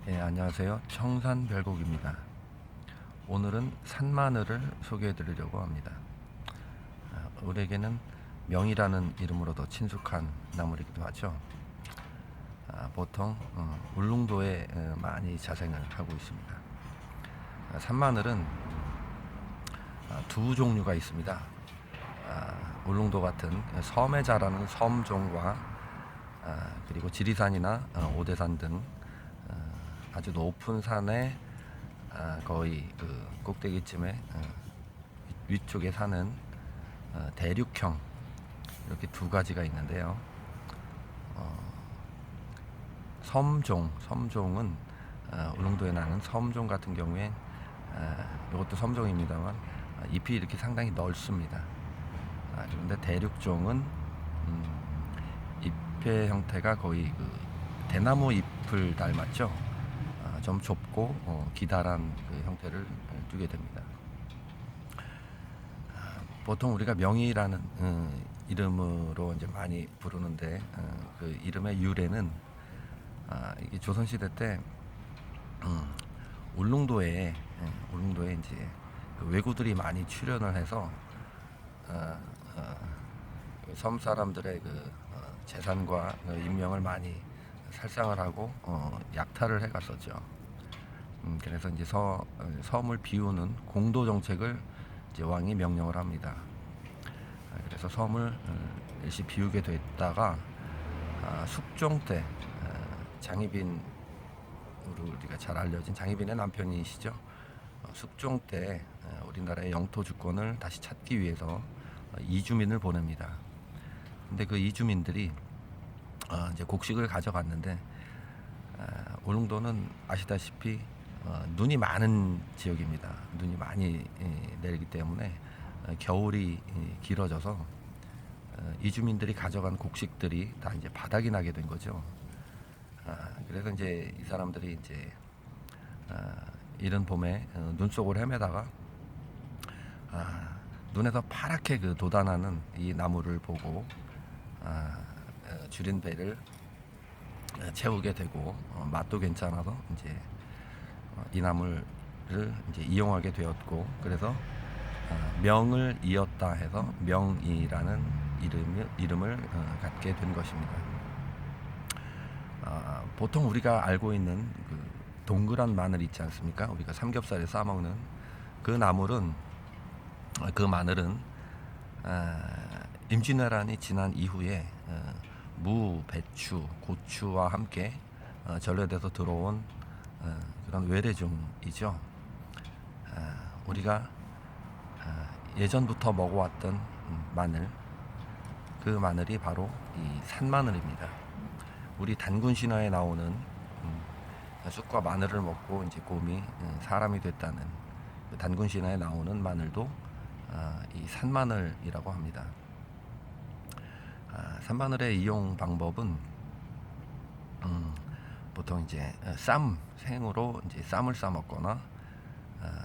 안녕하세요. 청산별곡입니다. 오늘은 산마늘을 소개해 드리려고 합니다. 우리에게는 명이라는 이름으로 더 친숙한 나물이기도 하죠. 보통 울릉도에 많이 자생을 하고 있습니다. 산마늘은 두 종류가 있습니다. 울릉도 같은 섬에 자라는 섬종과 그리고 지리산이나 오대산 등 아주 높은 산에 거의 그 꼭대기쯤에 위쪽에 사는 대륙형, 이렇게 두 가지가 있는데요. 섬종은 울릉도에 나는 섬종 같은 경우에 이것도 섬종입니다만 잎이 이렇게 상당히 넓습니다. 그런데 대륙종은 잎의 형태가 거의 그 대나무 잎을 닮았죠. 좀 좁고 기다란 그 형태를 띠게 됩니다. 보통 우리가 명이라는 이름으로 이제 많이 부르는데 그 이름의 유래는 이게 조선시대 때 울릉도에 이제 그 왜구들이 많이 출연을 해서 섬 사람들의 그 재산과 인명을 많이 살상을 하고 약탈을 해갔었죠. 그래서 이제 섬을 비우는 공도 정책을 이제 왕이 명령을 합니다. 그래서 섬을 일시 비우게 됐다가 숙종 때 장희빈으로 우리가 잘 알려진 장희빈의 남편이시죠. 숙종 때 우리나라의 영토 주권을 다시 찾기 위해서 이주민을 보냅니다. 근데 그 이주민들이 이제 곡식을 가져갔는데 울릉도는 아시다시피 눈이 많은 지역입니다. 눈이 많이 내리기 때문에 겨울이 길어져서 이주민들이 가져간 곡식들이 다 이제 바닥이 나게 된 거죠. 그래서 이제 이 사람들이 이제 이른 봄에 눈 속을 헤매다가 눈에서 파랗게 그 돋아나는 이 나무를 보고 줄인 배를 채우게 되고 맛도 괜찮아서 이제 이 나물을 이제 이용하게 되었고, 그래서 명을 이었다 해서 명이라는 이름을 갖게 된 것입니다. 보통 우리가 알고 있는 그 동그란 마늘 있지 않습니까? 우리가 삼겹살에 싸 먹는 그 나물은 그 마늘은 임진왜란이 지난 이후에 무, 배추, 고추와 함께 전래돼서 들어온 그런 외래종이죠. 우리가 예전부터 먹어왔던 마늘, 그 마늘이 바로 이 산마늘입니다. 우리 단군 신화에 나오는 쑥과 마늘을 먹고 이제 곰이 사람이 됐다는 그 단군 신화에 나오는 마늘도 이 산마늘이라고 합니다. 산마늘의 이용 방법은 보통 이제 생으로 이제 쌈을 싸 먹거나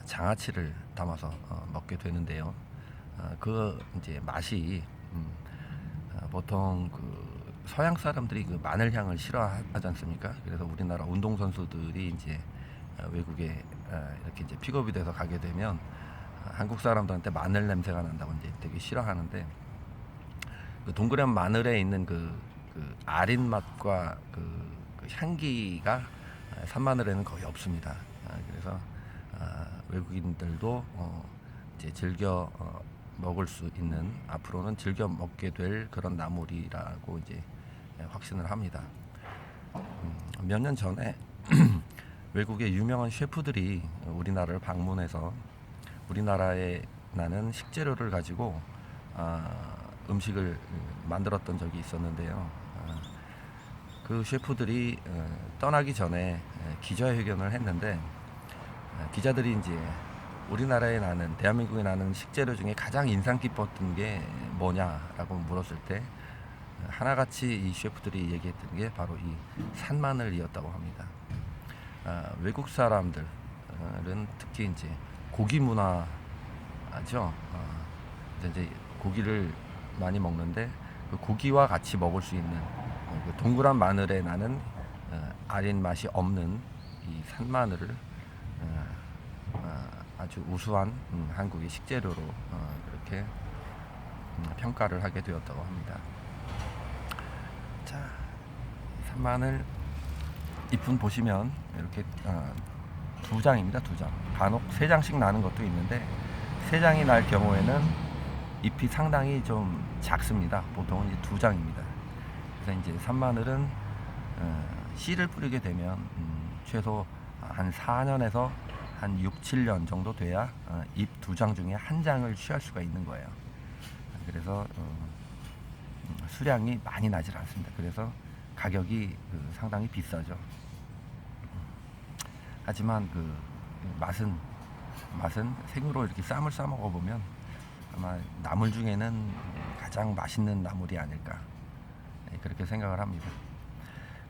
장아찌를 담아서 먹게 되는데요. 그 이제 맛이 보통 그 서양 사람들이 그 마늘 향을 싫어하지 않습니까? 그래서 우리나라 운동 선수들이 이제 외국에 이렇게 이제 픽업이 돼서 가게 되면 한국 사람들한테 마늘 냄새가 난다고 이제 되게 싫어하는데, 그 동그란 마늘에 있는 그 아린 맛과 그 향기가 산마늘에는 거의 없습니다. 그래서 외국인들도 이제 즐겨 먹을 수 있는, 앞으로는 즐겨 먹게 될 그런 나물이라고 이제 확신을 합니다. 몇 년 전에 외국의 유명한 셰프들이 우리나라를 방문해서 우리나라에 나는 식재료를 가지고 음식을 만들었던 적이 있었는데요. 그 셰프들이 떠나기 전에 기자회견을 했는데, 기자들이 이제 우리나라에 나는, 대한민국에 나는 식재료 중에 가장 인상 깊었던 게 뭐냐라고 물었을 때 하나같이 이 셰프들이 얘기했던 게 바로 이 산마늘이었다고 합니다. 외국 사람들은 특히 이제 고기 문화죠. 이제 고기를 많이 먹는데 그 고기와 같이 먹을 수 있는 그 동그란 마늘에 나는 아린 맛이 없는 이 산마늘을 아주 우수한 한국의 식재료로 그렇게 평가를 하게 되었다고 합니다. 자, 산마늘 잎은 보시면 이렇게 2장입니다. 2장. 간혹 3장씩 나는 것도 있는데 3장이 날 경우에는 잎이 상당히 좀 작습니다. 보통은 이제 2장입니다. 그래서 이제 산마늘은 씨를 뿌리게 되면 최소 한 4년에서 한 6, 7년 정도 돼야 잎 2장 중에 1장을 취할 수가 있는 거예요. 그래서 수량이 많이 나질 않습니다. 그래서 가격이 상당히 비싸죠. 하지만 맛은 생으로 이렇게 쌈을 싸 먹어보면 아마 나물 중에는 가장 맛있는 나물이 아닐까 그렇게 생각을 합니다.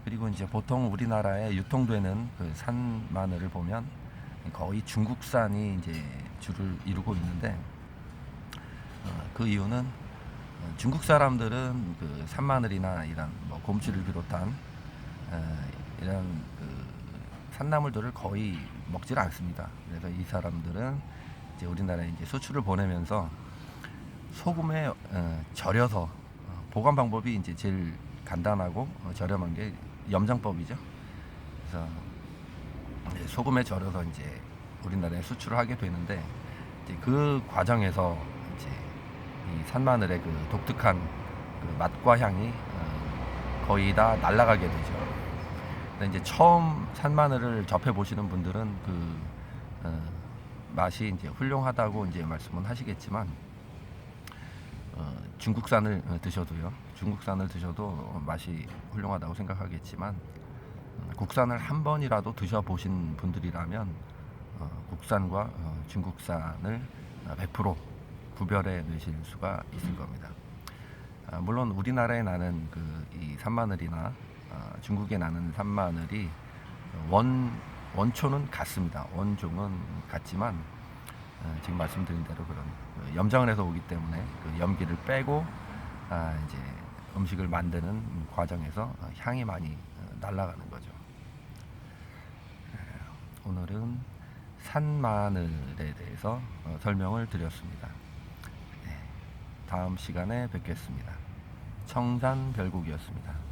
그리고 이제 보통 우리나라에 유통되는 산 마늘을 보면 거의 중국산이 이제 주를 이루고 있는데 그 이유는 중국 사람들은 산마늘이나 이런 곰치를 비롯한 이런 산나물들을 거의 먹질 않습니다. 그래서 이 사람들은 이제 우리나라에 이제 수출을 보내면서 소금에 절여서 보관 방법이 이제 제일 간단하고 저렴한 게 염장법이죠. 그래서 소금에 절여서 이제 우리나라에 수출을 하게 되는데 이제 그 과정에서 이제 이 산마늘의 독특한 맛과 향이 거의 다 날아가게 되죠. 근데 이제 처음 산마늘을 접해 보시는 분들은 맛이 이제 훌륭하다고 이제 말씀은 하시겠지만 중국산을 드셔도 맛이 훌륭하다고 생각하겠지만 국산을 한 번이라도 드셔보신 분들이라면 국산과 중국산을 100% 구별해 내실 수가 있을 겁니다. 물론 우리나라에 나는 이 산마늘이나 중국에 나는 산마늘이 원초는 같습니다. 원종은 같지만 지금 말씀드린 대로 그런 염장을 해서 오기 때문에 염기를 빼고 이제 음식을 만드는 과정에서 향이 많이 날아가는 거죠. 오늘은 산마늘에 대해서 설명을 드렸습니다. 다음 시간에 뵙겠습니다. 청산별곡이었습니다.